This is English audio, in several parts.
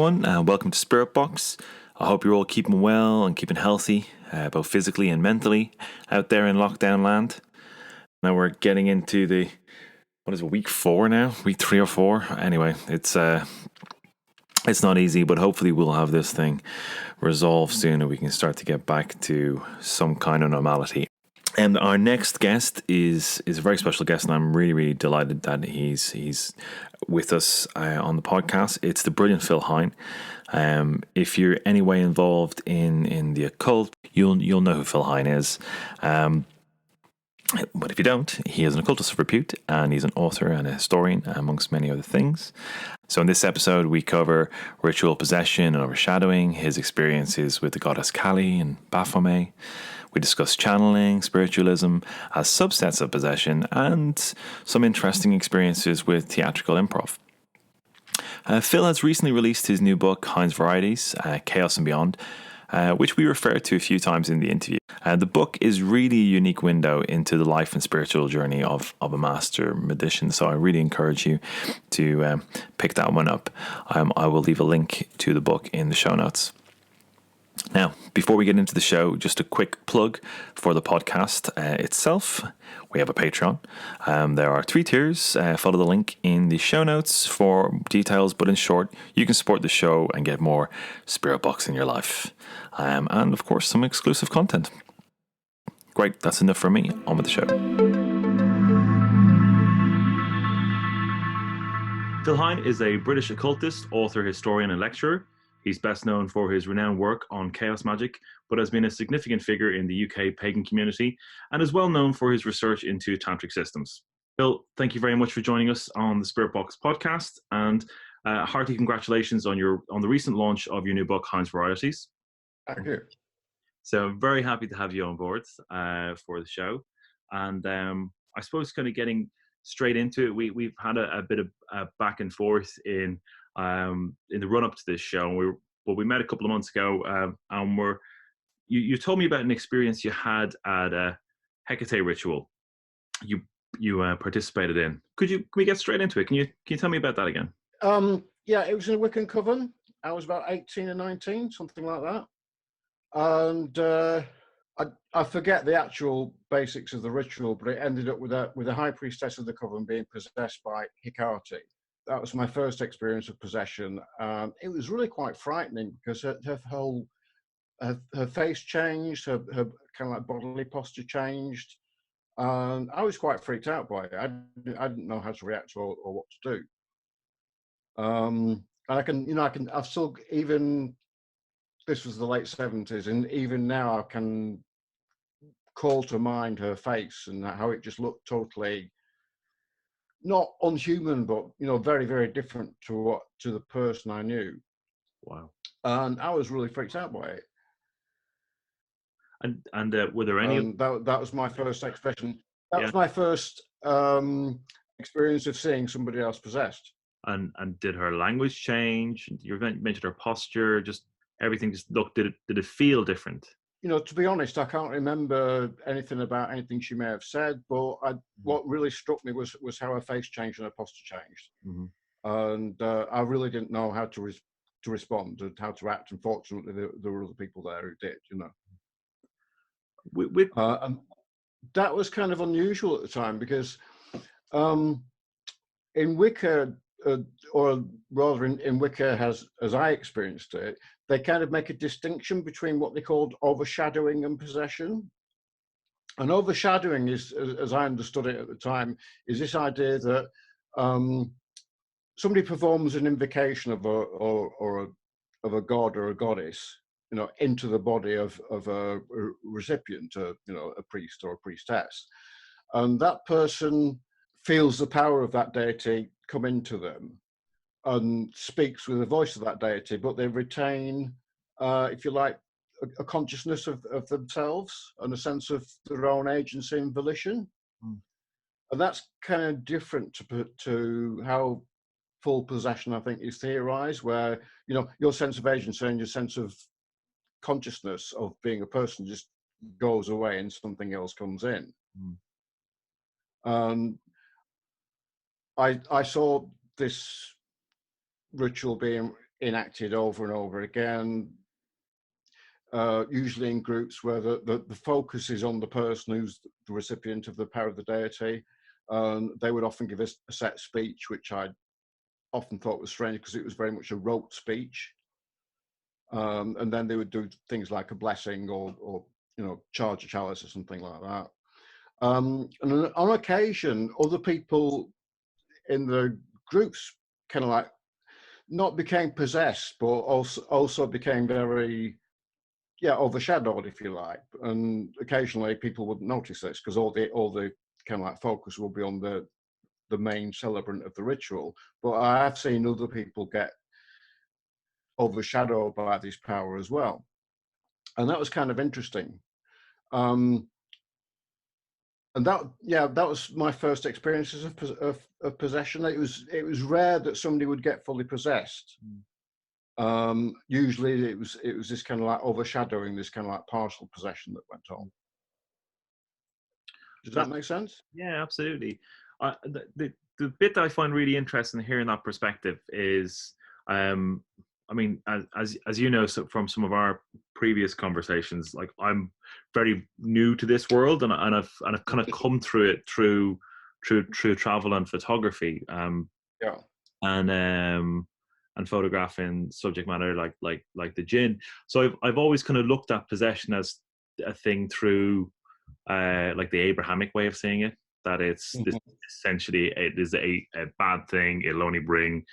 everyone, and welcome to Spirit Box. I hope you're all keeping well and keeping healthy, both physically and mentally, out there in lockdown land. Now we're getting into week 4 now? Week 3 or 4? Anyway, it's not easy, but hopefully we'll have this thing resolved soon and we can start to get back to some kind of normality. And our next guest is a very special guest, and I'm really, really delighted that he's with us on the podcast. It's the brilliant Phil Hine. If you're any way involved in the occult, you'll know who Phil Hine is. But if you don't, he is an occultist of repute, and he's an author and a historian, amongst many other things. So in this episode, we cover ritual possession and overshadowing, his experiences with the goddess Kali and Baphomet. We discuss channeling, spiritualism as subsets of possession, and some interesting experiences with theatrical improv. Phil has recently released his new book, Hine's Varieties, Chaos and Beyond, which we referred to a few times in the interview. The book is really a unique window into the life and spiritual journey of a master magician, so I really encourage you to pick that one up. I will leave a link to the book in the show notes. Now, before we get into the show, just a quick plug for the podcast itself. We have a Patreon. There are 3 tiers. Follow the link in the show notes for details, but in short, you can support the show and get more Spirit Box in your life. And of course, some exclusive content. Great, that's enough for me. On with the show. Phil Hine is a British occultist, author, historian, and lecturer. He's best known for his renowned work on Chaos Magick, but has been a significant figure in the UK pagan community and is well known for his research into tantric systems. Phil, thank you very much for joining us on the Spirit Box podcast, and hearty congratulations on the recent launch of your new book, Hine's Varieties. Thank you. So I'm very happy to have you on board for the show. And I suppose kind of getting straight into it, we've had a bit of back and forth in the run up to this show. We met a couple of months ago, and you told me about an experience you had at a Hecate Ritual. You participated in. Can we get straight into it? Can you tell me about that again? Yeah, it was in a Wiccan coven. I was about 18 or 19, something like that. And I forget the actual basics of the ritual, but it ended up with a high priestess of the coven being possessed by Hecate. That was my first experience of possession. It was really quite frightening because her face changed, her kind of like bodily posture changed. I was quite freaked out by it. I didn't know how to react or what to do. And I've still, even, this was the late 70s, and even now I can call to mind her face and how it just looked totally not unhuman, but very, very different to the person I knew. Wow! And I was really freaked out by it. And were there any? That was my first expression. That was my first experience of seeing somebody else possessed. And did her language change? You mentioned her posture. Just everything just looked. Did it feel different? To be honest, I can't remember anything about anything she may have said, but what really struck me was how her face changed and her posture changed. Mm-hmm. And I really didn't know how to respond and how to act. Unfortunately, there were other people there who did, And that was kind of unusual at the time because in Wicca, or rather in Wicca as I experienced it, they kind of make a distinction between what they called overshadowing and possession. And overshadowing is, as I understood it at the time, is this idea that somebody performs an invocation of a god or a goddess, into the body of a recipient, a priest or a priestess, and that person feels the power of that deity come into them and speaks with the voice of that deity, but they retain, if you like, a consciousness of themselves and a sense of their own agency and volition. Mm. And that's kind of different to how full possession, I think, is theorized, where, your sense of agency and your sense of consciousness of being a person just goes away and something else comes in. Mm. I saw this ritual being enacted over and over again, usually in groups where the focus is on the person who's the recipient of the power of the deity. They would often give us a set speech, which I often thought was strange because it was very much a rote speech. And then they would do things like a blessing or charge a chalice or something like that. And on occasion, other people in the groups kind of like not became possessed, but also became very, overshadowed, if you like. And occasionally people would notice this because all the kind of like focus will be on the main celebrant of the ritual. But I have seen other people get overshadowed by this power as well, and that was kind of interesting. And that was my first experiences of possession. It was rare that somebody would get fully possessed. Usually it was this kind of like overshadowing, this kind of like partial possession that went on. Does that make sense? Yeah, absolutely. The bit that I find really interesting hearing that perspective is, I mean, as you know, so from some of our previous conversations, like I'm very new to this world, and I've kind of come through it through travel and photography, and photographing subject matter like the jinn. So I've always kind of looked at possession as a thing through like the Abrahamic way of seeing it, that it's essentially it is a bad thing. It'll only bring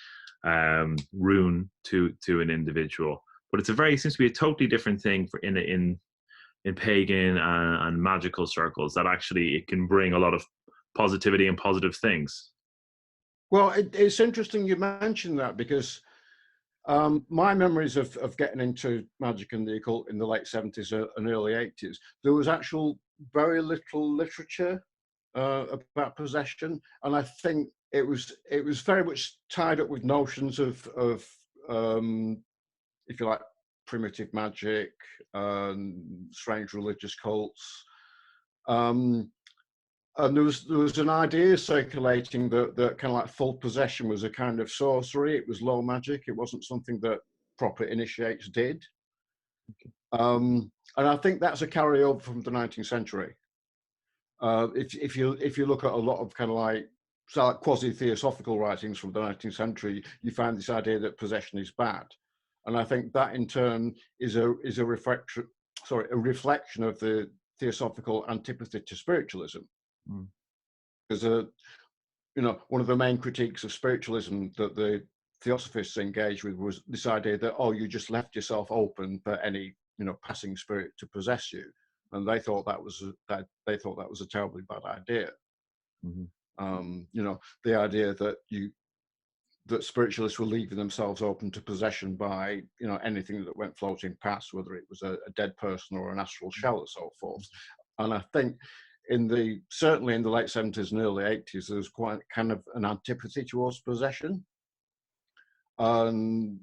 ruin to an individual, but seems to be a totally different thing for in pagan and magical circles, that actually it can bring a lot of positivity and positive things. Well, it's interesting you mentioned that, because my memories of getting into magic and the occult in the late 70s and early 80s, there was very little literature about possession, and I think it was very much tied up with notions of if you like, primitive magic, strange religious cults, and there was an idea circulating that kind of like full possession was a kind of sorcery. It was low magic. It wasn't something that proper initiates did. And I think that's a carryover from the 19th century. If you look at a lot of kind of like quasi-theosophical writings from the 19th century, you find this idea that possession is bad, and I think that in turn is a reflection of the theosophical antipathy to spiritualism. Because one of the main critiques of spiritualism that the theosophists engaged with was this idea that you just left yourself open for any passing spirit to possess you, and they thought that was a terribly bad idea. The idea that spiritualists were leaving themselves open to possession by anything that went floating past, whether it was a dead person or an astral shell or so forth. And I think certainly in the late 70s and early 80s, there was quite kind of an antipathy towards possession. And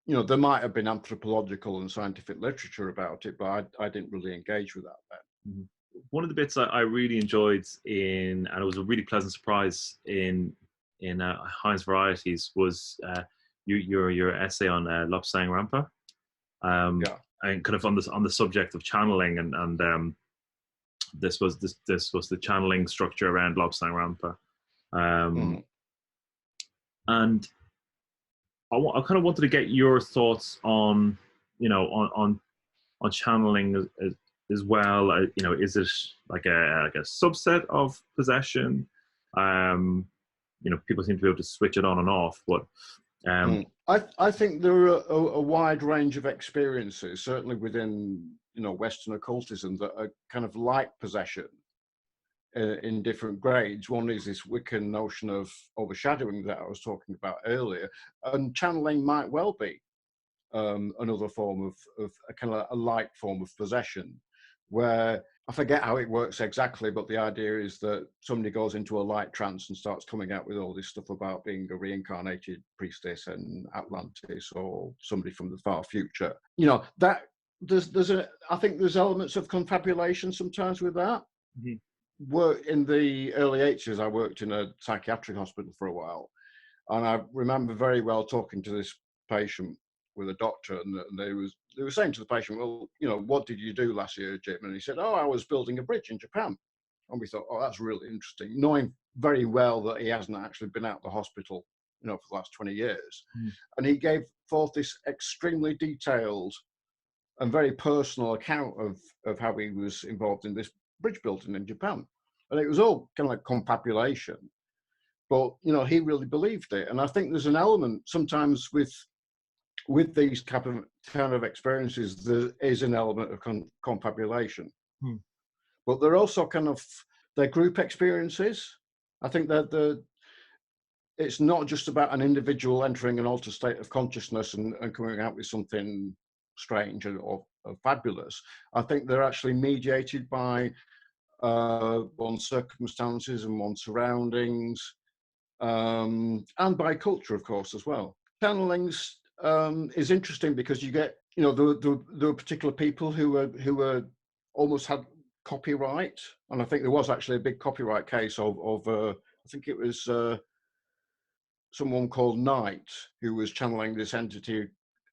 there might have been anthropological and scientific literature about it, but I didn't really engage with that then. One of the bits I really enjoyed and it was a really pleasant surprise in Hine's Varieties was your essay on Lobsang Rampa, and kind of on the subject of channeling, and this was the channeling structure around Lobsang Rampa, and I kind of wanted to get your thoughts on on channeling as well. Is it like a subset of possession? People seem to be able to switch it on and off, but I think there are a wide range of experiences, certainly within Western occultism, that are kind of like possession in different grades. One is this Wiccan notion of overshadowing that I was talking about earlier, and channeling might well be another form of a kind of a light form of possession, where I forget how it works exactly, but the idea is that somebody goes into a light trance and starts coming out with all this stuff about being a reincarnated priestess in Atlantis or somebody from the far future. That I think there's elements of confabulation sometimes with that. In the early 80s, I worked in a psychiatric hospital for a while, and I remember very well talking to this patient with a doctor, and they were saying to the patient, well, what did you do last year, Jim? And he said, oh, I was building a bridge in Japan. And we thought, oh, that's really interesting, knowing very well that he hasn't actually been out of the hospital, for the last 20 years. And he gave forth this extremely detailed and very personal account of how he was involved in this bridge building in Japan. And it was all kind of like confabulation. But, he really believed it. And I think there's an element sometimes with these kind of experiences, there is an element of confabulation. But they're also they're group experiences. I think that it's not just about an individual entering an altered state of consciousness and coming out with something strange or fabulous. I think they're actually mediated by one's circumstances and one's surroundings, and by culture, of course, as well. Channelings is interesting because you get, there were particular people who were almost had copyright, and I think there was actually a big copyright case of I think it was someone called Knight who was channeling this entity,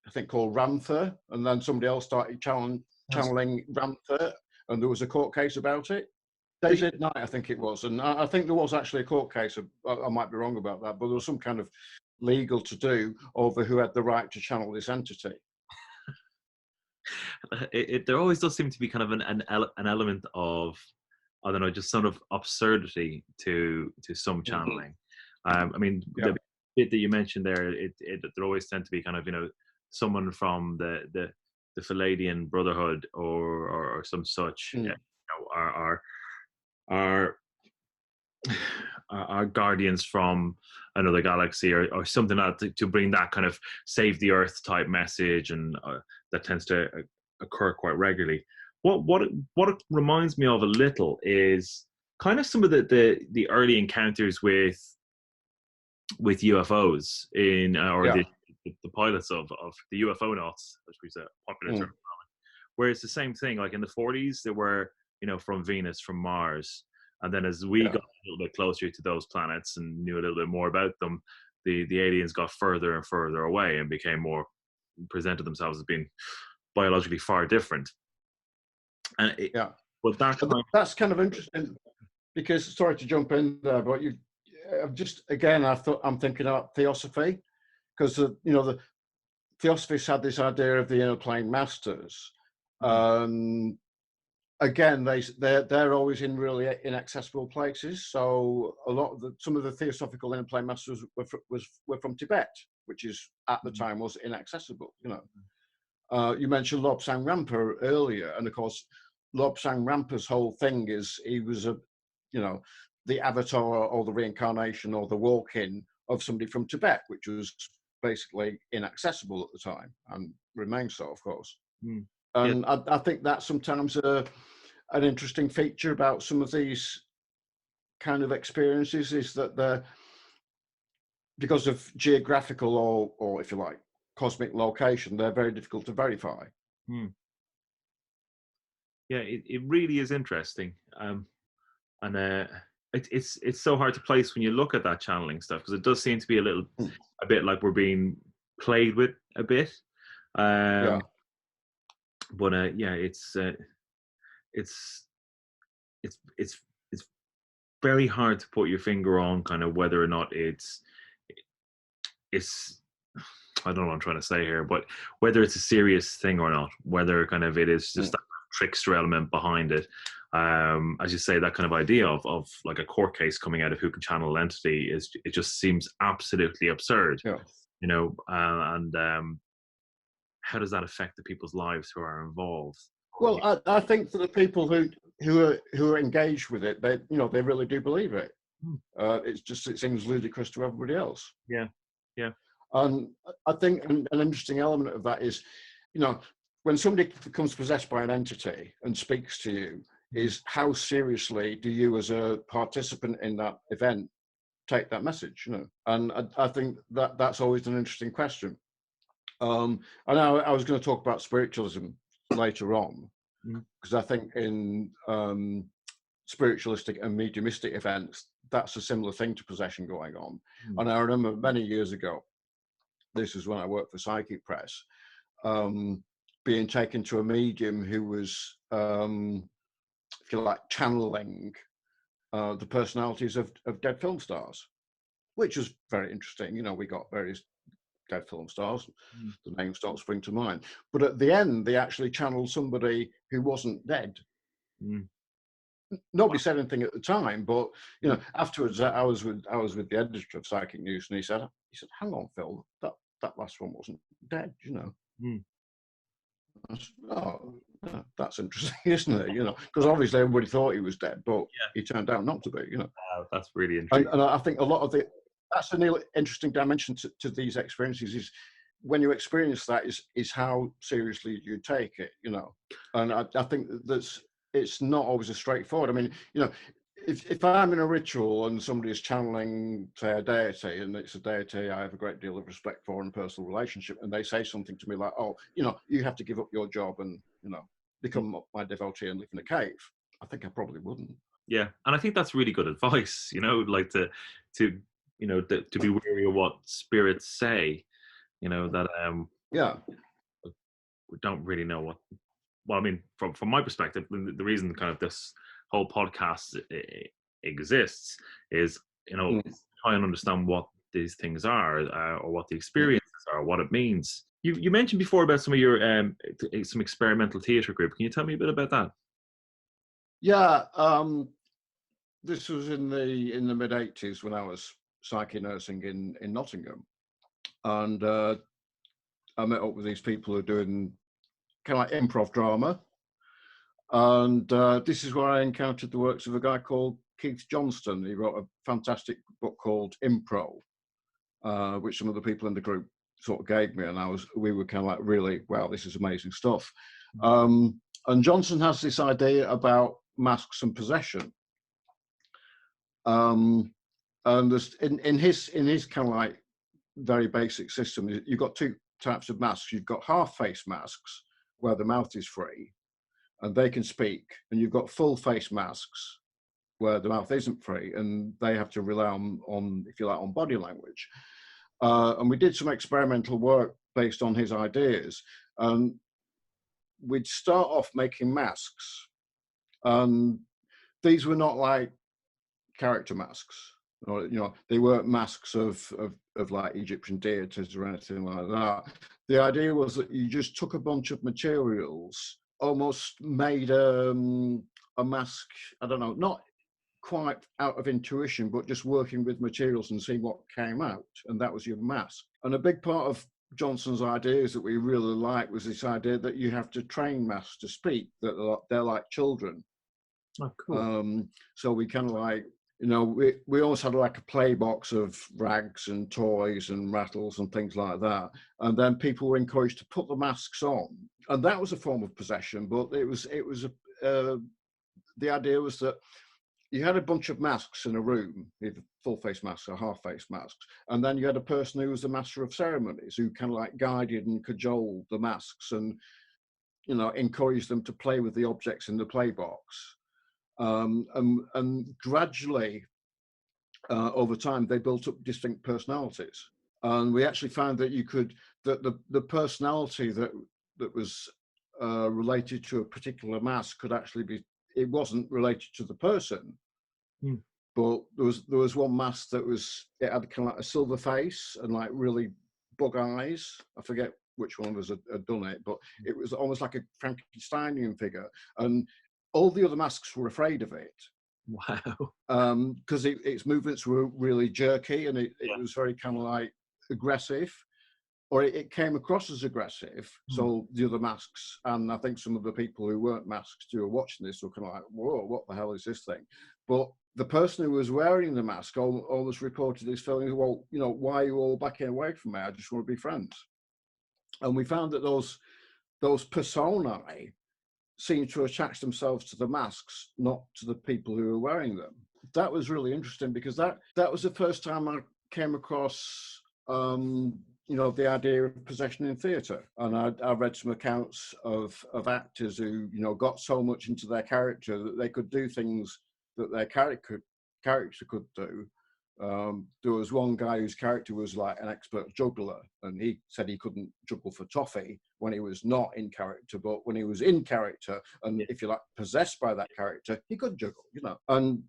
I think called Ranther, and then somebody else started channeling Ranther, and there was a court case about it. David Knight, I think it was, and I think there was actually a court case. I might be wrong about that, but there was some kind of legal to do over who had the right to channel this entity. There always does seem to be kind of an element of, I don't know, just sort of absurdity to some channeling. I mean, the bit that you mentioned there, there always tend to be kind of, someone from the Palladian Brotherhood or some such, are guardians from another galaxy or something like that, to bring that kind of save the earth type message, and that tends to occur quite regularly. What it reminds me of a little is kind of some of the early encounters with UFOs in the pilots of the UFO knots, which was a popular term, where it's the same thing. Like in the 40s, there were from Venus, from Mars. And then as we got a little bit closer to those planets and knew a little bit more about them, the aliens got further and further away and presented themselves as being biologically far different. And but that's kind of interesting, because, sorry to jump in there, but I'm thinking about theosophy, because the theosophists had this idea of the inner plane masters. Again, they're always in really inaccessible places. So some of the theosophical inner plane masters were from Tibet, which is at the time was inaccessible. You mentioned Lobsang Rampa earlier, and of course, Lobsang Rampa's whole thing is he was the avatar or the reincarnation or the walk-in of somebody from Tibet, which was basically inaccessible at the time and remains so, of course. And I think that's sometimes an interesting feature about some of these kind of experiences, is that they're, because of geographical or if you like, cosmic location, they're very difficult to verify. Yeah, it really is interesting. And it's so hard to place when you look at that channeling stuff, because it does seem to be a bit like we're being played with a bit. But it's very hard to put your finger on kind of whether or not it's I don't know what I'm trying to say here, but whether it's a serious thing or not, whether kind of it is just that trickster element behind it. As you say, that kind of idea of like a court case coming out of who can channel an entity it just seems absolutely absurd. And how does that affect the people's lives who are involved? Well, I think for the people who are engaged with it, they really do believe it. It seems ludicrous to everybody else. Yeah. And I think an interesting element of that is, when somebody becomes possessed by an entity and speaks to you, is how seriously do you as a participant in that event take that message? And I think that's always an interesting question. I know I was going to talk about spiritualism later on, because I think in spiritualistic and mediumistic events, that's a similar thing to possession going on. And I remember many years ago, this is when I worked for Psychic Press, being taken to a medium who was, if you like, channeling the personalities of dead film stars, which was very interesting. You know, we got various dead film stars. The names don't spring to mind. But at the end, they actually channeled somebody who wasn't dead. Nobody said anything at the time, but you know, afterwards, I was with the editor of Psychic News, and he said, "Hang on, Phil, that last one wasn't dead, you know." I said, "Oh, yeah, that's interesting, isn't it? You know, because obviously everybody thought he was dead, but he turned out not to be. You know, wow, that's really interesting. And I think a lot of that's an interesting dimension to these experiences is when you experience that is how seriously you take it. You know, and I think that's. It's not always as straightforward. I mean, you know, if I'm in a ritual and somebody is channeling, say, a deity, and it's a deity I have a great deal of respect for and personal relationship, and they say something to me like, "Oh, you know, you have to give up your job and, you know, become my devotee and live in a cave," I think I probably wouldn't. Yeah, and I think that's really good advice. You know, like to you know to be wary of what spirits say. You know that we don't really know what. Well, I mean, from my perspective, the reason kind of this whole podcast exists is, you know, try and understand what these things are, or what the experiences are, what it means. You mentioned before about some of your some experimental theatre group. Can you tell me a bit about that? Yeah, this was in the mid '80s when I was psyche nursing in Nottingham, and I met up with these people who are doing kind of like improv drama. And this is where I encountered the works of a guy called Keith Johnston. He wrote a fantastic book called Improv, which some of the people in the group sort of gave me, and we were kind of like, really, wow, this is amazing stuff. And Johnson has this idea about masks and possession. And there's, in his kind of like very basic system, you've got two types of masks. You've got half-face masks where the mouth is free and they can speak, and you've got full face masks where the mouth isn't free and they have to rely on if you like, on body language. And we did some experimental work based on his ideas. We'd start off making masks, and these were not like character masks, or, you know, they weren't masks of like Egyptian deities or anything like that. The idea was that you just took a bunch of materials, almost made a mask, I don't know, not quite out of intuition, but just working with materials and seeing what came out, and that was your mask. And a big part of Johnson's ideas that we really liked was this idea that you have to train masks to speak, that they're like children. Oh, cool. So we kind of like, you know, we also had like a play box of rags and toys and rattles and things like that. And then people were encouraged to put the masks on. And that was a form of possession, but the idea was that you had a bunch of masks in a room, either full face masks or half face masks. And then you had a person who was the master of ceremonies, who kind of like guided and cajoled the masks and, you know, encouraged them to play with the objects in the play box. And gradually, over time, they built up distinct personalities. And we actually found that the personality that was related to a particular mask could actually be, it wasn't related to the person. But there was one mask that it had kind of like a silver face and like really bug eyes. I forget which one of us had done it, but it was almost like a Frankensteinian figure. And all the other masks were afraid of it. Wow. Because its movements were really jerky, and it was very kind of like aggressive, or it came across as aggressive. So the other masks, and I think some of the people who weren't masks who were watching this were kind of like, whoa, what the hell is this thing? But the person who was wearing the mask almost reported his feelings, well, you know, why are you all backing away from me? I just want to be friends. And we found that those personae seem to attach themselves to the masks, not to the people who are wearing them. That was really interesting, because that was the first time I came across, you know, the idea of possession in theatre. And I read some accounts of actors who, you know, got so much into their character that they could do things that their character could do, There was one guy whose character was like an expert juggler, and he said he couldn't juggle for toffee when he was not in character, but when he was in character, and if you're like possessed by that character, he could juggle, you know. And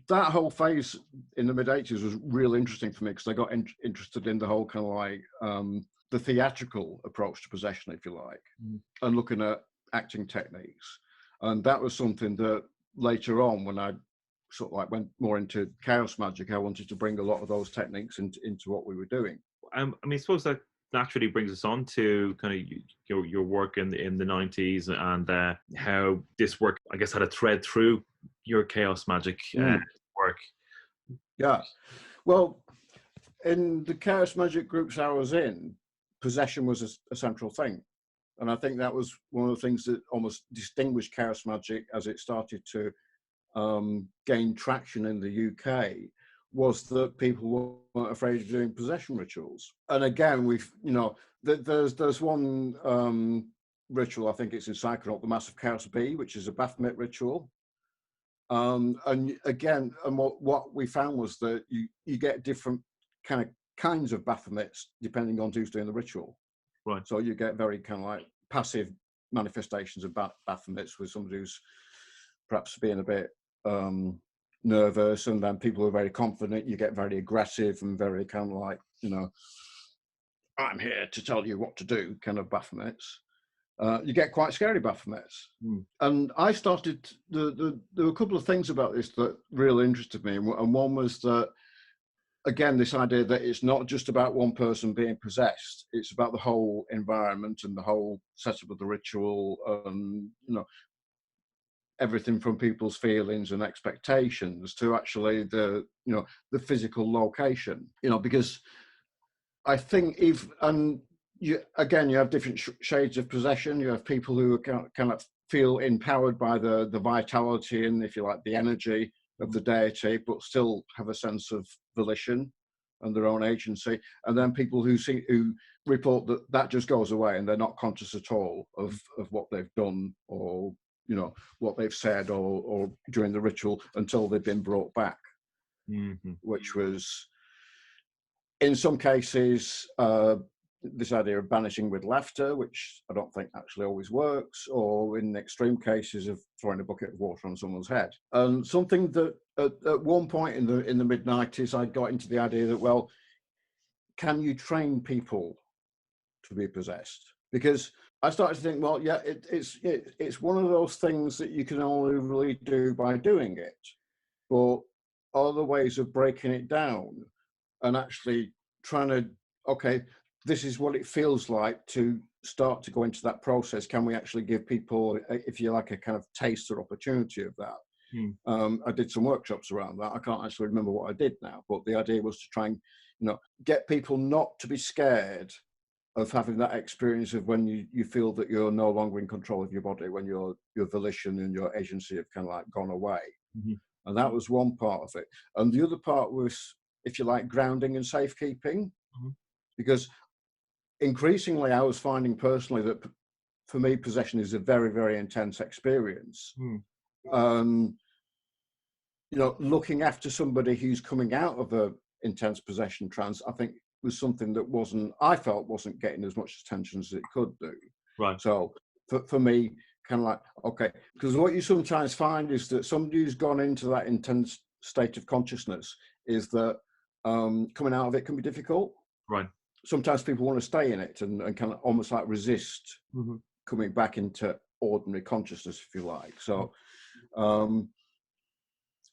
that whole phase in the mid-80s was really interesting for me, because I got interested in the whole kind of like the theatrical approach to possession, if you like, and looking at acting techniques. And that was something that later on, when I sort of like went more into Chaos Magick, I wanted to bring a lot of those techniques into what we were doing. I mean, I suppose that naturally brings us on to kind of your work in the 90s, and how this work, I guess, had a thread through your Chaos Magick work. Yeah. Well, in the Chaos Magick groups I was in, possession was a central thing. And I think that was one of the things that almost distinguished Chaos Magick as it started to gain traction in the UK, was that people weren't afraid of doing possession rituals. And again, we've, you know, there's one ritual, I think it's in Psychonaut, the Massive Chaos Bee, which is a Baphomet ritual. And again, and what we found was that you get different kinds of Baphomets depending on who's doing the ritual. Right. So you get very kind of like passive manifestations of Baphomets with somebody who's perhaps being a bit nervous, and then people who are very confident, you get very aggressive and very kind of like, you know, I'm here to tell you what to do kind of Baphomets. You get quite scary Baphomets. And I started, there were a couple of things about this that really interested me. And one was that, again, this idea that it's not just about one person being possessed, it's about the whole environment and the whole setup of the ritual, and, you know, everything from people's feelings and expectations to actually the physical location, you know, because I think you have different shades of possession. You have people who kind of feel empowered by the vitality and, if you like, the energy of the deity, but still have a sense of volition and their own agency. And then people who report that just goes away and they're not conscious at all of what they've done, or, you know, what they've said or during the ritual, until they've been brought back, which was, in some cases, this idea of banishing with laughter, which I don't think actually always works, or in extreme cases of throwing a bucket of water on someone's head. And something that at one point in the mid-90s, I got into the idea that, well, can you train people to be possessed? Because I started to think, well, yeah, it's one of those things that you can only really do by doing it. But other ways of breaking it down and actually trying to, okay, this is what it feels like to start to go into that process. Can we actually give people, if you like, a kind of taste or opportunity of that? I did some workshops around that. I can't actually remember what I did now, but the idea was to try and, you know, get people not to be scared of having that experience of when you feel that you're no longer in control of your body, when your volition and your agency have kind of like gone away. And that was one part of it. And the other part was, if you like, grounding and safekeeping. Because increasingly I was finding personally that for me, possession is a very, very intense experience. You know, looking after somebody who's coming out of a intense possession trance, I think, was something that I felt wasn't getting as much attention as it could do. Right. So for me, kind of like, okay, because what you sometimes find is that somebody who's gone into that intense state of consciousness is that coming out of it can be difficult. Right. Sometimes people want to stay in it and kind of almost like resist coming back into ordinary consciousness, if you like. So, and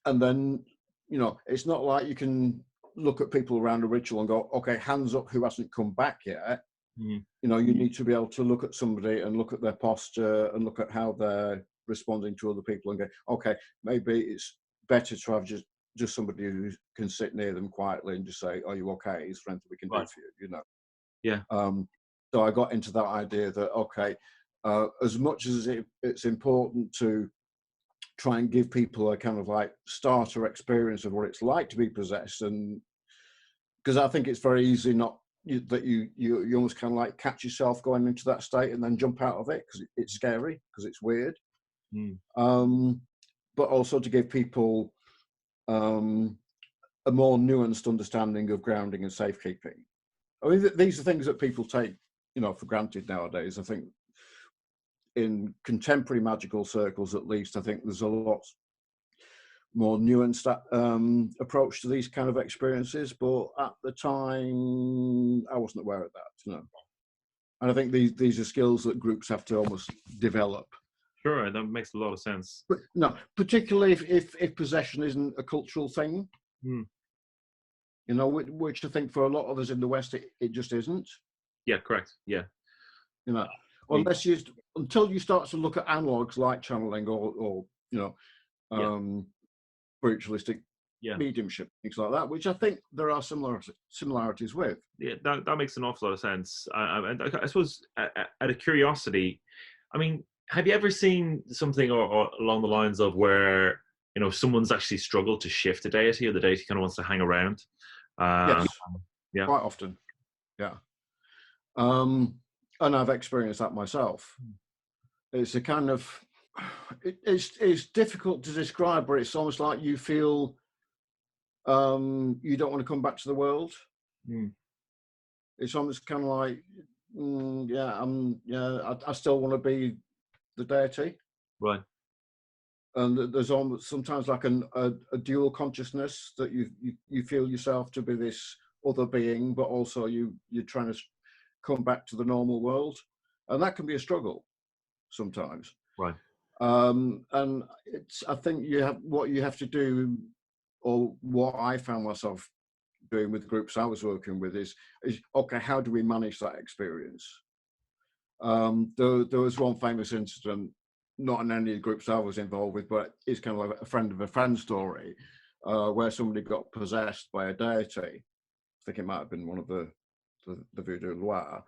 then, you know, it's not like you can look at people around a ritual and go, okay, hands up who hasn't come back yet. You know, you need to be able to look at somebody and look at their posture and look at how they're responding to other people and go, okay, maybe it's better to have just somebody who can sit near them quietly and just say, are you okay? Is there anything we can do for you? You know? Yeah. So I got into that idea that, okay, as much as it's important to try and give people a kind of like starter experience of what it's like to be possessed, and because I think it's very easy that you almost kind of like catch yourself going into that state and then jump out of it because it's scary, because it's weird. But also to give people a more nuanced understanding of grounding and safekeeping. I mean, these are things that people take, for granted nowadays. I think in contemporary magical circles, at least, I think there's a lot more nuanced approach to these kind of experiences. But at the time, I wasn't aware of that, And I think these are skills that groups have to almost develop. Sure, that makes a lot of sense. But no, particularly if possession isn't a cultural thing, which I think for a lot of us in the West, it just isn't. Yeah, correct. Yeah. Until you start to look at analogues like channeling or spiritualistic mediumship, things like that, which I think there are similarities with. Yeah, that makes an awful lot of sense. And I suppose, out of curiosity, I mean, have you ever seen something or along the lines of where, someone's actually struggled to shift a deity, or the deity kind of wants to hang around? Yes. Yeah. Quite often. Yeah. And I've experienced that myself. It's a kind of, it's difficult to describe, but it's almost like you feel you don't want to come back to the world. It's almost kind of like, I still want to be the deity. Right. And there's almost sometimes like a dual consciousness that you feel yourself to be this other being, but also you're trying to come back to the normal world, and that can be a struggle sometimes. Right. And I think what you have to do, or what I found myself doing with the groups I was working with is okay, how do we manage that experience? There was one famous incident, not in any of the groups I was involved with, but it's kind of like a friend of a friend story, where somebody got possessed by a deity. I think it might have been one of the Voodoo Loire,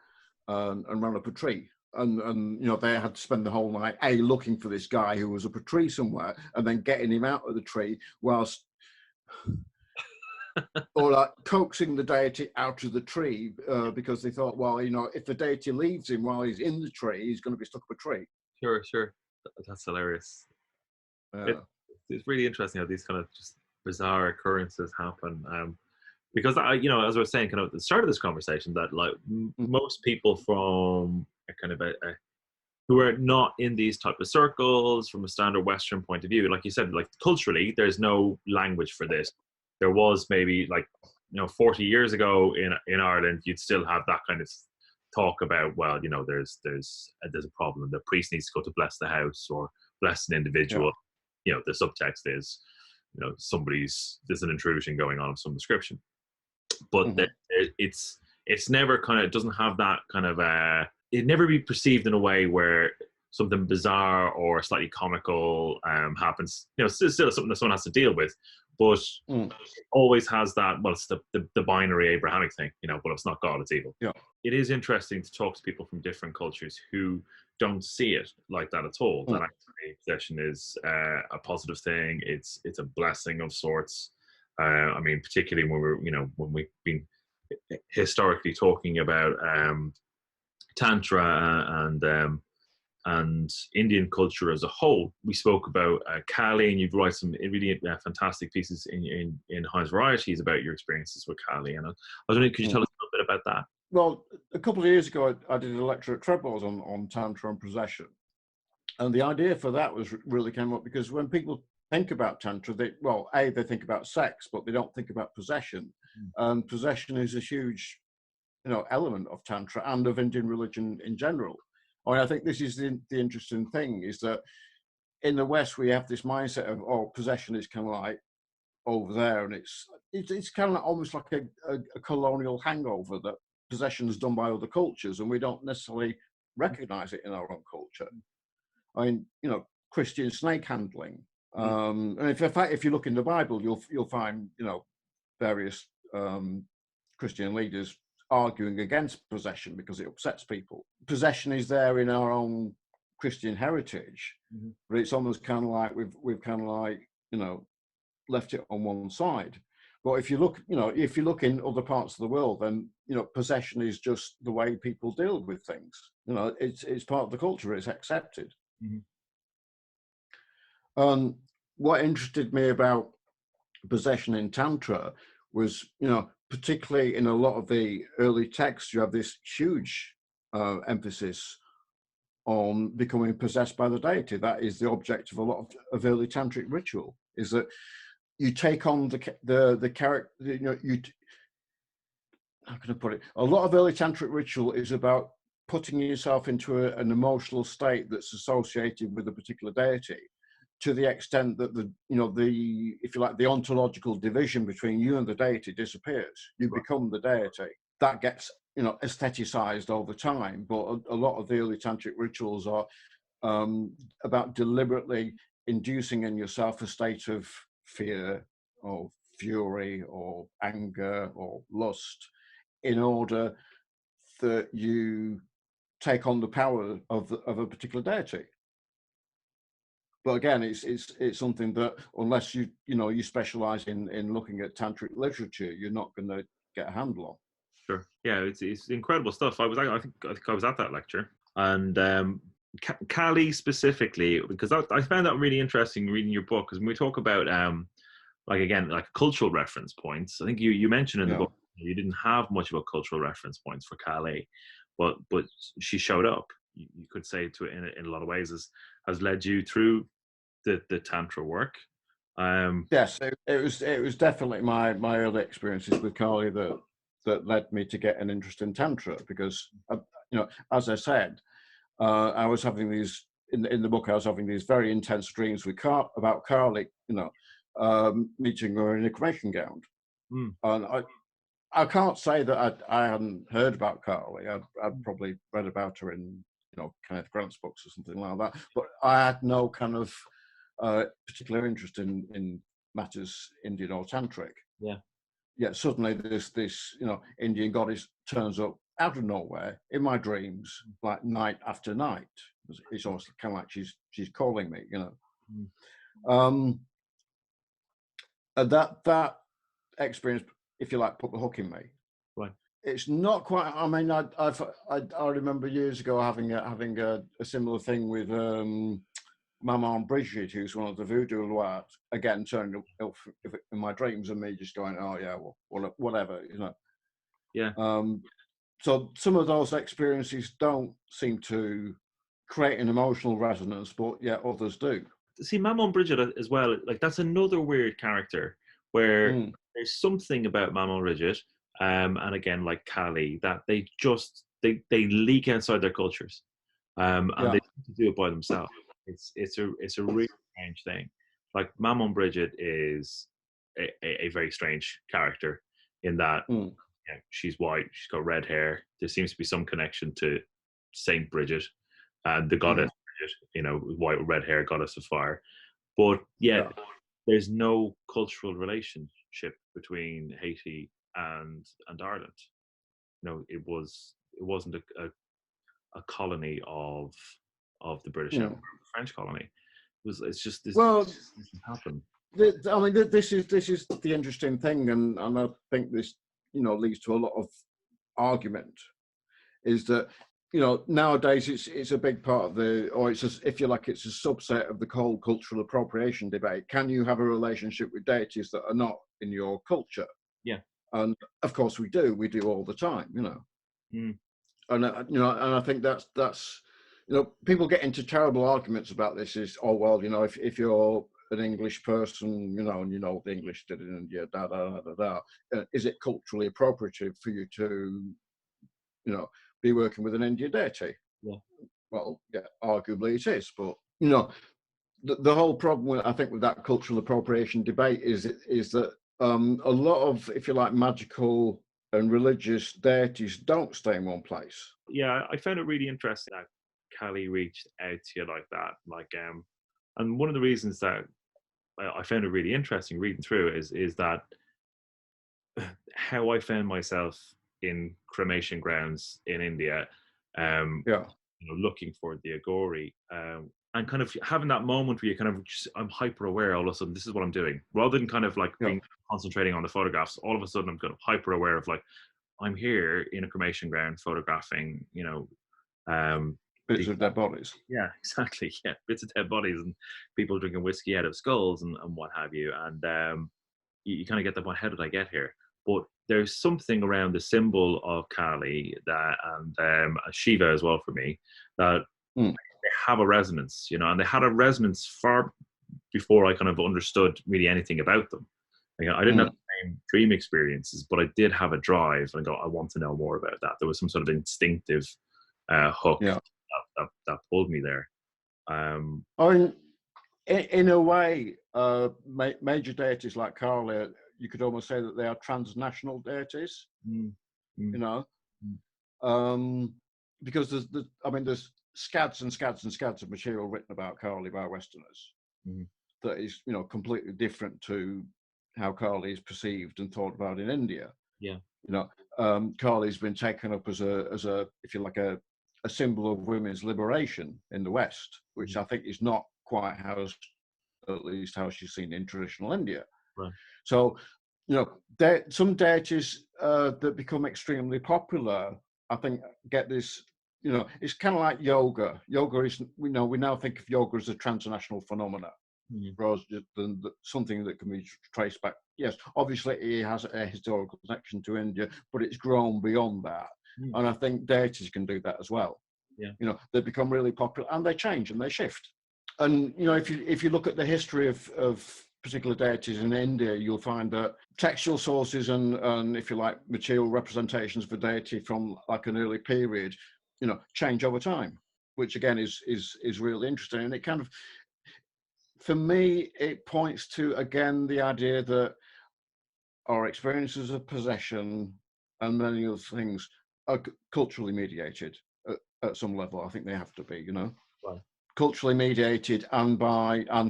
and ran up a tree. And they had to spend the whole night looking for this guy who was up a tree somewhere, and then getting him out of the tree whilst or like coaxing the deity out of the tree, because they thought, well, if the deity leaves him while he's in the tree, he's going to be stuck up a tree. Sure. That's hilarious. It's really interesting how these kind of just bizarre occurrences happen. Because as I was saying, kind of at the start of this conversation, that like most people from a kind of who are not in these type of circles from a standard Western point of view, like you said, like culturally, there's no language for this. There was maybe 40 years ago in Ireland, you'd still have that kind of talk about, well, there's a problem. The priest needs to go to bless the house or bless an individual. Yeah. The subtext is, there's an intrusion going on of some description. But it's never it doesn't have that kind of it never be perceived in a way where something bizarre or slightly comical happens. Still something that someone has to deal with, but it always has that. Well, it's the binary Abrahamic thing, but it's not God, it's evil. Yeah, it is interesting to talk to people from different cultures who don't see it like that at all. That actually possession is a positive thing. It's a blessing of sorts. I mean, particularly when we've been historically talking about Tantra and Indian culture as a whole, we spoke about Kali, and you've written some really fantastic pieces in Hine's Varieties about your experiences with Kali. And I was wondering, could you tell us a little bit about that? Well, a couple of years ago, I did a lecture at Trebles on Tantra and possession, and the idea for that really came up because when people think about Tantra, they think about sex, but they don't think about possession. And possession is a huge, element of Tantra and of Indian religion in general. I think this is the interesting thing, is that in the West we have this mindset of possession is kind of like over there, and it's kind of almost like a colonial hangover, that possession is done by other cultures, and we don't necessarily recognize it in our own culture. I mean, Christian snake handling. And if you look in the Bible, you'll find various Christian leaders arguing against possession because it upsets people. Possession is there in our own Christian heritage, but it's almost kind of like we've kind of like left it on one side. But if you look in other parts of the world, then possession is just the way people deal with things. It's part of the culture. It's accepted. What interested me about possession in Tantra was, particularly in a lot of the early texts, you have this huge emphasis on becoming possessed by the deity. That is the object of a lot of early tantric ritual, is that you take on the character, how can I put it? A lot of early tantric ritual is about putting yourself into an emotional state that's associated with a particular deity, to the extent that the if you like, the ontological division between you and the deity disappears. You become the deity. That gets aestheticized over time, but a lot of the early tantric rituals are about deliberately inducing in yourself a state of fear or fury or anger or lust, in order that you take on the power of a particular deity. But again, it's something that, unless you specialize in looking at tantric literature, you're not going to get a handle on. Sure. Yeah, it's incredible stuff. I think I was at that lecture, and Kali specifically, because I found that really interesting reading your book, because when we talk about like cultural reference points, I think you mentioned in the book you didn't have much of a cultural reference points for Kali, but she showed up. You could say to it in a lot of ways has led you through the Tantra work. Yes, it was definitely my early experiences with Kali that led me to get an interest in Tantra, because as I said, I was having these in the book. I was having these very intense dreams about Kali, meeting her in a cremation gown, and I can't say that I hadn't heard about Kali. I'd probably read about her in Kenneth Grant's books or something like that, but I had no kind of particular interest in matters Indian or tantric. Yet suddenly this Indian goddess turns up out of nowhere in my dreams, like night after night. It's almost kind of like she's calling me, and that experience, if you like, put the hook in me. Right. It's not quite. I mean, I remember years ago having a similar thing with Maman Bridget, who's one of the voodoo lois, again turning up in my dreams, and me just going, oh yeah, well, whatever, Yeah. So some of those experiences don't seem to create an emotional resonance, but yeah, others do. See, Maman Bridget as well, like that's another weird character where there's something about Maman Bridget, and again, like Kali, that they leak outside their cultures, and they do it by themselves. It's a really strange thing. Like Maman Bridget is a very strange character in that she's white, she's got red hair. There seems to be some connection to Saint Bridget, the goddess Bridget, white with red hair, goddess of fire. But yet there's no cultural relationship between Haiti and Ireland. It wasn't a colony of the British Empire, the French colony. It's just this doesn't happen. I mean, this is the interesting thing, and I think this leads to a lot of argument. Is that nowadays it's a big part of if you like, it's a subset of the whole cultural appropriation debate. Can you have a relationship with deities that are not in your culture? Yeah, and of course we do all the time, and I think that's people get into terrible arguments about this. Is if you're an English person, and the English did it in India, is it culturally appropriate for you to be working with an Indian deity? Yeah. Well, yeah, arguably it is, but the whole problem I think with that cultural appropriation debate is that a lot of, if you like, magical and religious deities don't stay in one place. Yeah, I found it really interesting that Kali reached out to you like that, and one of the reasons that I found it really interesting reading through is that how I found myself in cremation grounds in India, looking for the Agori, and kind of having that moment where you kind of I'm hyper aware all of a sudden this is what I'm doing, rather than kind of like being concentrating on the photographs. All of a sudden I'm kind of hyper aware of like I'm here in a cremation ground photographing, bits of dead bodies. Yeah, exactly. Yeah, bits of dead bodies and people drinking whiskey out of skulls and what have you. And you kind of get the point, how did I get here? But there's something around the symbol of Kali that, and Shiva as well for me, that they have a resonance, you know, and they had a resonance far before I kind of understood really anything about them. Like, I didn't have the same dream experiences, but I did have a drive, and I want to know more about that. There was some sort of instinctive hook that pulled me there. I mean, in a way, major deities like Kali, you could almost say that they are transnational deities. You know, because there's scads and scads and scads of material written about Kali by Westerners that is, you know, completely different to how Kali is perceived and thought about in India. Yeah, you know, Kali's been taken up as a if you like a symbol of women's liberation in the West, which I think is not quite at least how she's seen in traditional India. Right. So, you know, some deities that become extremely popular, I think, get this. You know, it's kind of like yoga. Yoga is, we now think of yoga as a transnational phenomena, rather than something that can be traced back. Yes, obviously it has a historical connection to India, but it's grown beyond that. And I think deities can do that as well. Yeah. You know, they become really popular and they change and they shift. And, you know, if you look at the history of particular deities in India, you'll find that textual sources and if you like, material representations of a deity from like an early period, you know, change over time, which again is really interesting. And it kind of, for me, it points to, again, the idea that our experiences of possession and many other things are culturally mediated at some level. I think they have to be, you know. Right. Culturally mediated and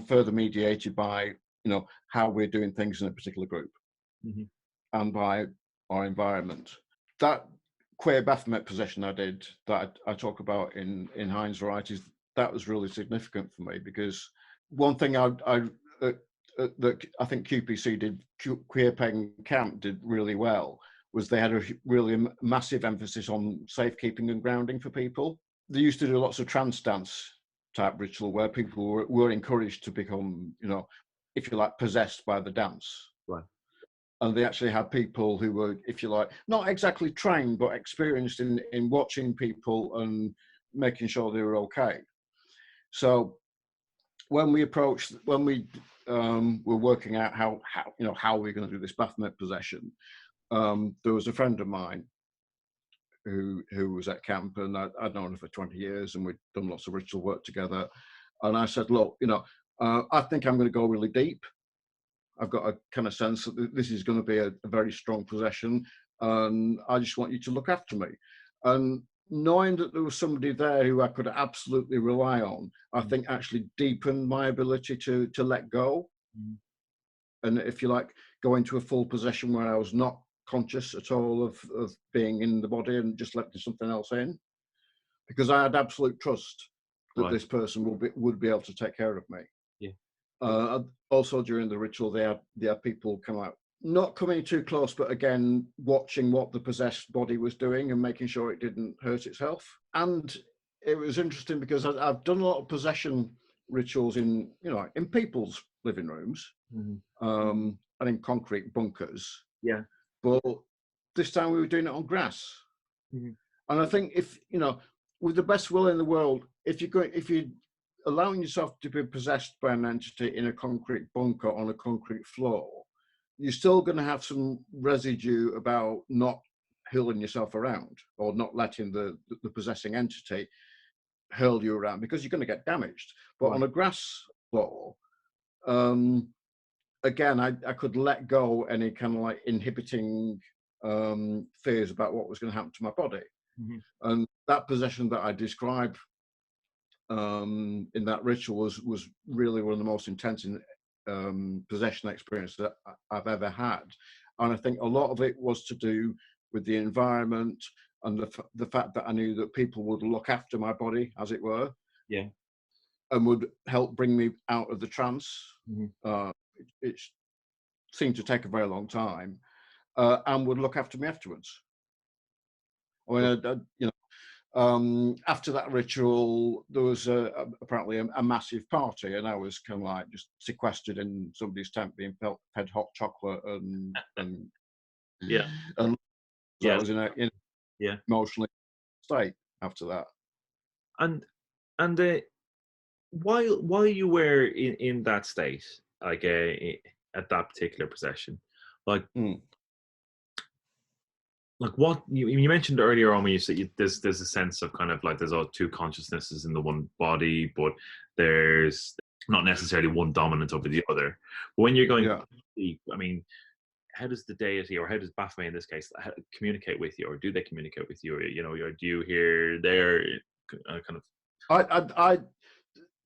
further mediated by, you know, how we're doing things in a particular group and by our environment. That queer Baphomet possession I did, that I talk about in Hine's varieties, that was really significant for me, because one thing that I think QPC did, Queer Pagan Camp did really well, was they had a really massive emphasis on safekeeping and grounding for people. They used to do lots of trance dance type ritual where people were encouraged to become, you know, if you like, possessed by the dance. Right. And they actually had people who were, if you like, not exactly trained, but experienced in watching people and making sure they were okay. So when we were working out how we're going to do this Baphomet possession, there was a friend of mine who was at camp, and I'd known her for 20 years, and we'd done lots of ritual work together. And I said, look, you know, I think I'm going to go really deep. I've got a kind of sense that this is going to be a very strong possession, and I just want you to look after me. And knowing that there was somebody there who I could absolutely rely on, I think actually deepened my ability to let go. And if you like, go into a full possession where I was not conscious at all of being in the body and just letting something else in, because I had absolute trust that this person would be able to take care of me. Yeah. Also during the ritual, they had people kind of like not coming too close, but again watching what the possessed body was doing and making sure it didn't hurt itself. And it was interesting because I've done a lot of possession rituals in people's living rooms and in concrete bunkers. Yeah. But this time we were doing it on grass. And I think, if you know, with the best will in the world, if you're allowing yourself to be possessed by an entity in a concrete bunker on a concrete floor, you're still going to have some residue about not hurling yourself around or not letting the possessing entity hurl you around, because you're going to get damaged. But on a grass floor, again, I could let go any kind of like inhibiting fears about what was going to happen to my body. And that possession that I describe in that ritual was really one of the most intense possession experiences that I've ever had. And I think a lot of it was to do with the environment and the fact that I knew that people would look after my body, as it were. Yeah. And would help bring me out of the trance. It seemed to take a very long time, and would look after me afterwards. I mean, After that ritual, there was apparently a massive party, and I was kind of like just sequestered in somebody's tent, being fed hot chocolate and Yeah. and so I Yes. was in a Yeah. emotionally state after that. And while you were in that state, like at that particular possession, like like what you mentioned earlier on when you said there's a sense of kind of like there's all two consciousnesses in the one body, but there's not necessarily one dominant over the other. But when you're going deep, I mean, how does the deity, or how does Baphomet in this case, communicate with you, or do they communicate with you? You know, or do you hear their kind of? I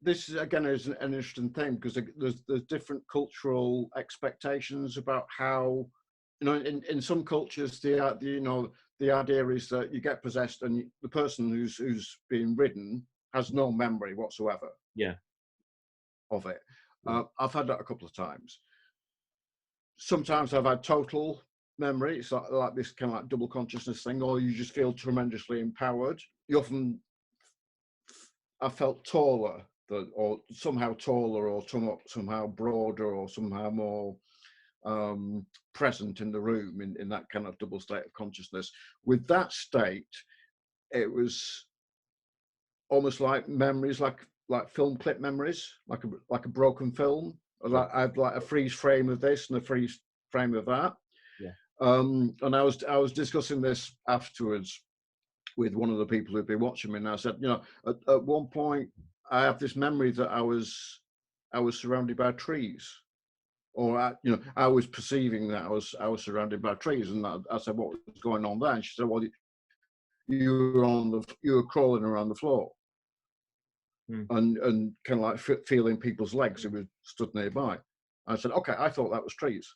this again is an interesting thing, because there's different cultural expectations about how, you know, in some cultures the idea is that you get possessed and the person who's being ridden has no memory whatsoever. Yeah. Of it. I've had that a couple of times. Sometimes I've had total memory. It's like this kind of like double consciousness thing, or you just feel tremendously empowered. I felt taller, or somehow taller, or somehow broader, or somehow more present in the room in that kind of double state of consciousness. With that state, it was almost like memories, like film clip memories, like a broken film. Like I have like a freeze frame of this and a freeze frame of that. Yeah. And I was discussing this afterwards with one of the people who'd been watching me, and I said, you know, at one point I have this memory that I was surrounded by trees, or I was perceiving that I was surrounded by trees, and I said, what was going on there? And she said, well, you were crawling around the floor. And kind of like feeling people's legs who were stood nearby. I said, okay, I thought that was trees.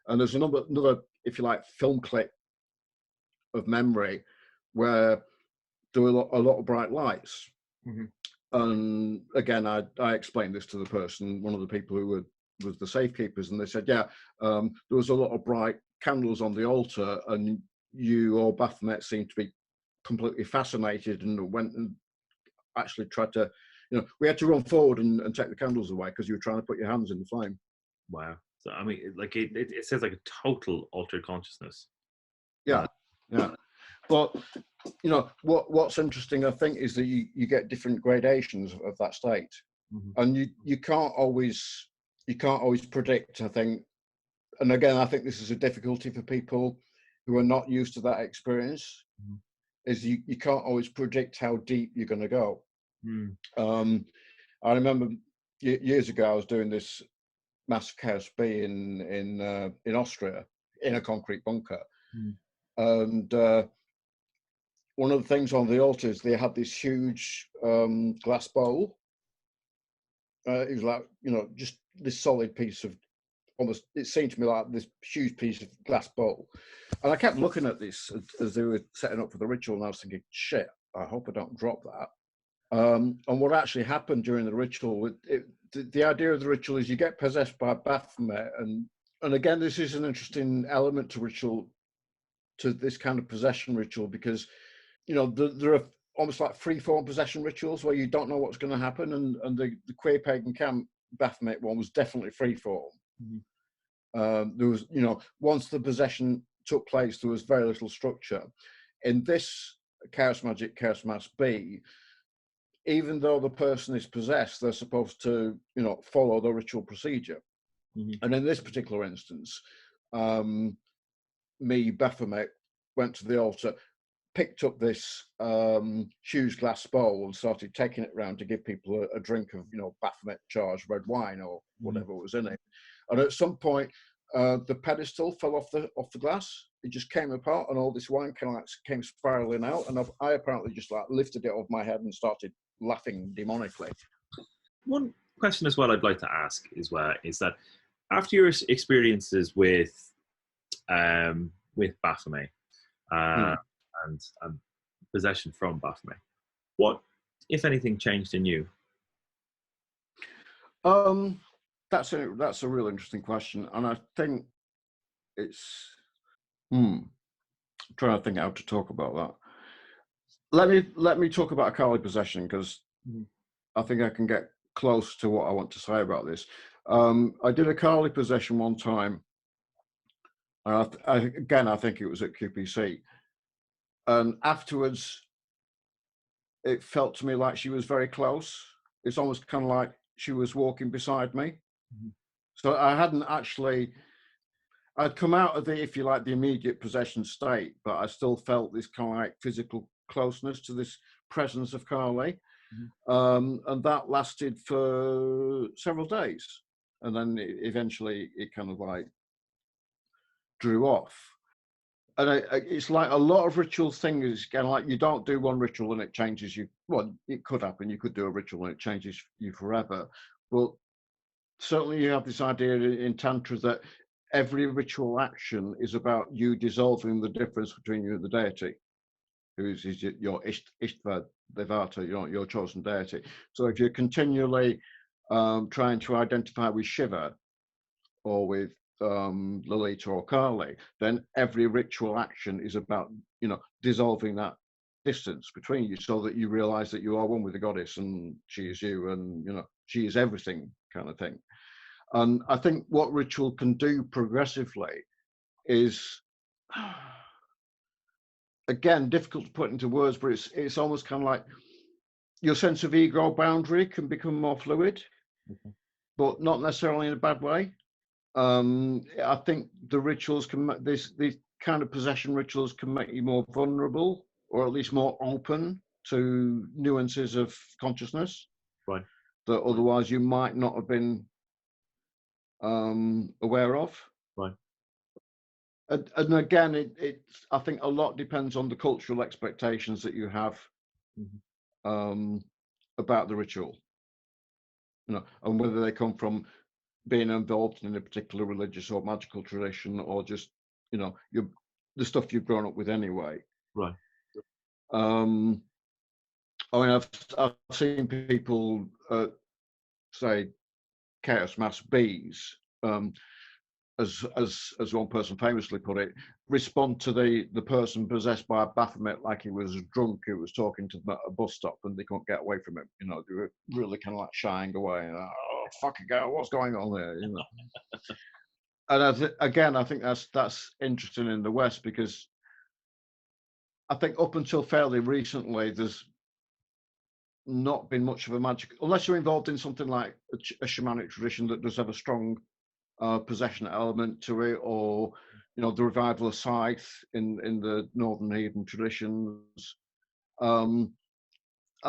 And there's another, if you like, film clip of memory where there were a lot of bright lights. And again, I explained this to the person, one of the people who was the safekeepers, and they said, yeah, there was a lot of bright candles on the altar, and you or Baphomet seemed to be completely fascinated and went and actually tried to, you know, we had to run forward and take the candles away because you were trying to put your hands in the flame. Wow. So I mean, like it says like a total altered consciousness. Yeah. But you know what's interesting, I think, is that you get different gradations of that state, and you can't always predict. I think, and again, I think this is a difficulty for people who are not used to that experience. Is you can't always predict how deep you're going to go. I remember years ago I was doing this massive Chaos B in Austria in a concrete bunker, and one of the things on the altar is they had this huge glass bowl. It was like, you know, just this solid piece of, almost, it seemed to me like this huge piece of glass bowl. And I kept looking at this as they were setting up for the ritual, and I was thinking, shit, I hope I don't drop that. And what actually happened during the ritual, the idea of the ritual is you get possessed by Baphomet, and again, this is an interesting element to ritual, to this kind of possession ritual, because, you know, there are almost like free-form possession rituals where you don't know what's going to happen, and the queer pagan camp Baphomet one was definitely free-form. There was, you know, once the possession took place, there was very little structure. In this Chaos Magick, Chaos Mass B, even though the person is possessed, they're supposed to, you know, follow the ritual procedure. And in this particular instance, me, Baphomet, went to the altar, picked up this huge glass bowl and started taking it around to give people a drink of, you know, Baphomet charged red wine or whatever was in it. And at some point, the pedestal fell off the glass. It just came apart, and all this wine kind of like came spiraling out. And I apparently just like lifted it off my head and started laughing demonically. One question as well I'd like to ask is that after your experiences with Baphomet and possession from Baphomet, what, if anything, changed in you? That's a real interesting question, and I think it's trying to think how to talk about that. let me talk about Kali possession, because I think I can get close to what I want to say about this. I did a Kali possession one time, and again, I think it was at QPC, and afterwards, it felt to me like she was very close. It's almost kind of like she was walking beside me. So I hadn't actually, I'd come out of the, if you like, the immediate possession state, but I still felt this kind of like physical closeness to this presence of Kali. And that lasted for several days. And then eventually it kind of like drew off. And it's like a lot of ritual things, kind of like you don't do one ritual and it changes you. Well, it could happen. You could do a ritual and it changes you forever. But certainly you have this idea in Tantra that every ritual action is about you dissolving the difference between you and the deity, who is your Ishtva Devata, your chosen deity. So if you're continually trying to identify with Shiva or with Lalita or Kali, then every ritual action is about, dissolving that distance between you, so that you realize that you are one with the goddess and she is you, and she is everything, kind of thing. And I think what ritual can do progressively is, again, difficult to put into words, but it's almost kind of like your sense of ego boundary can become more fluid, but not necessarily in a bad way. I think the rituals these kind of possession rituals can make you more vulnerable, or at least more open to nuances of consciousness, right, that otherwise you might not have been aware of. Right. And again, I think a lot depends on the cultural expectations that you have about the ritual, and whether they come from being involved in a particular religious or magical tradition, or just the stuff you've grown up with anyway. Right. I mean, I've seen people say chaos mass bees, as one person famously put it, respond to the person possessed by a Baphomet like he was drunk who was talking to them at a bus stop and they couldn't get away from him. They were really kind of like shying away. And, oh, fucking girl, what's going on there? And I think that's interesting in the West, because I think up until fairly recently, there's not been much of a magic, unless you're involved in something like a shamanic tradition that does have a strong possession element to it, or the revival of Scythe in the northern heathen traditions. I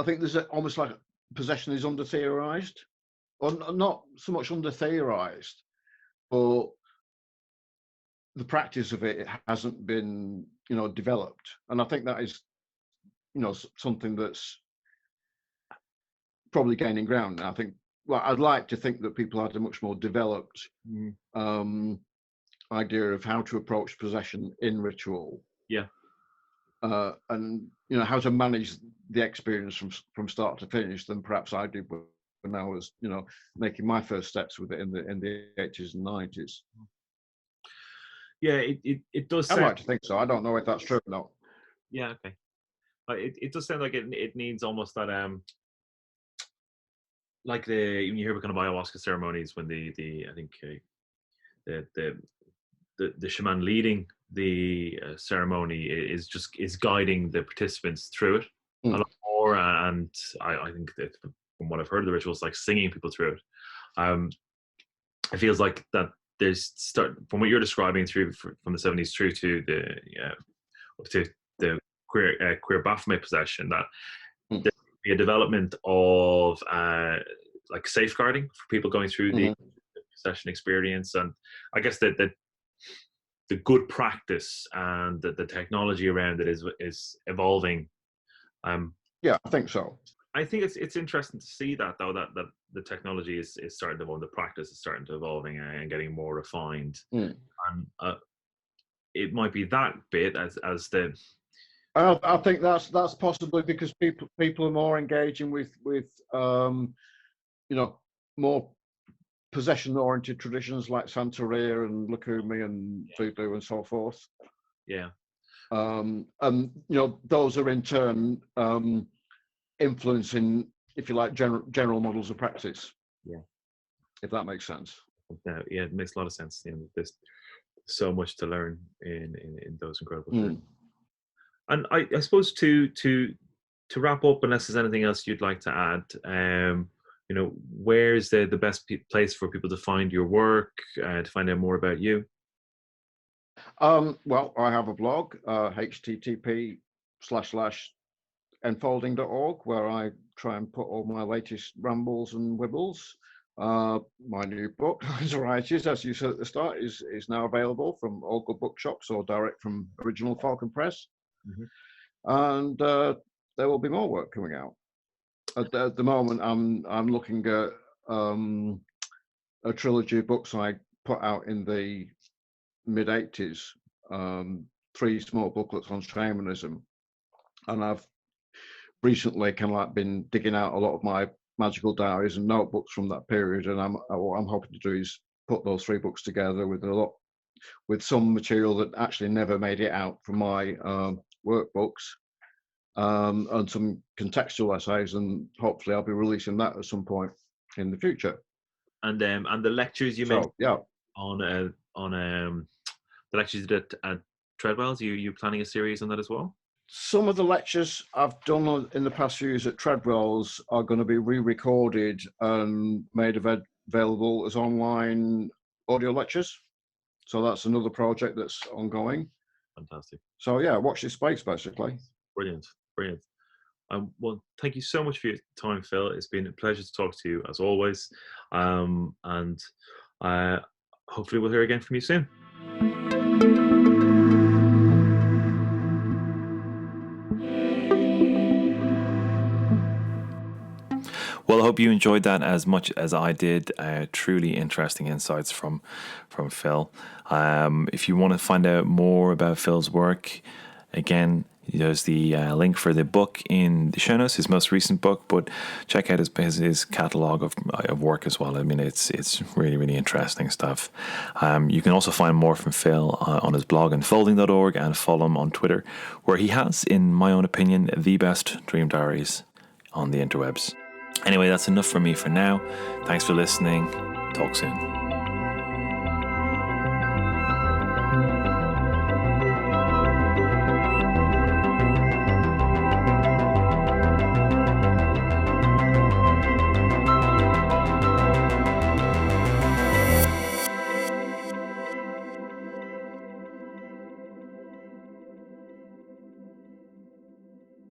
think there's almost like possession is under theorized, or not so much under theorized, but the practice of it hasn't been developed. And I think that is something that's probably gaining ground. I think, well, I'd like to think that people had a much more developed idea of how to approach possession in ritual. Yeah. And how to manage the experience from start to finish than perhaps I did when I was making my first steps with it in the 80s and 90s. Yeah, it does. I'd like to think so. I don't know if that's true or not. Yeah, okay. But it does sound like it needs almost that like when you hear kind of ayahuasca ceremonies, when I think the shaman leading the ceremony is guiding the participants through it a lot more, and I think that from what I've heard of the rituals, like singing people through it. It feels like that there's from what you're describing through from the 70s through to the queer Baphomet possession, that there will be a development of like safeguarding for people going through the possession experience, and I guess that the good practice and the technology around it is evolving. Yeah, I think so. I think it's interesting to see that, though, that the technology is starting to evolve, the practice is starting to evolving and getting more refined. And it might be that bit as the. I think that's possibly because people are more engaging with more possession-oriented traditions like Santeria and Lukumi and Voodoo and so forth. Yeah, And those are in turn influencing, if you like, general models of practice. Yeah, if that makes sense. Yeah, it makes a lot of sense. There's so much to learn in those incredible things. And I suppose to wrap up, unless there's anything else you'd like to add, where's the best place for people to find your work, to find out more about you? Well, I have a blog, http://enfolding.org, where I try and put all my latest rambles and wibbles. My new book, Varieties, as you said at the start, is now available from all good bookshops or direct from Original Falcon Press. And there will be more work coming out. At the moment, I'm looking at a trilogy of books I put out in the mid-80s, 3 small booklets on shamanism, and I've recently kind of like been digging out a lot of my magical diaries and notebooks from that period, and what I'm hoping to do is put those 3 books together with some material that actually never made it out from my workbooks, and some contextual essays, and hopefully I'll be releasing that at some point in the future. And the lectures you mentioned on the lectures you did at Treadwell's, you planning a series on that as well? Some of the lectures I've done in the past few years at Treadwell's are going to be re-recorded and made available as online audio lectures. So that's another project that's ongoing. Fantastic. So yeah, watch this space, basically. Brilliant. Well, thank you so much for your time, Phil. It's been a pleasure to talk to you as always. And hopefully we'll hear again from you soon. Well, I hope you enjoyed that as much as I did. Truly interesting insights from Phil. If you want to find out more about Phil's work, again, there's the link for the book in the show notes, his most recent book, but check out his catalogue of work as well. I mean, it's really, really interesting stuff. You can also find more from Phil on his blog, enfolding.org, and follow him on Twitter, where he has, in my own opinion, the best dream diaries on the interwebs. Anyway, that's enough from me for now. Thanks for listening. Talk soon.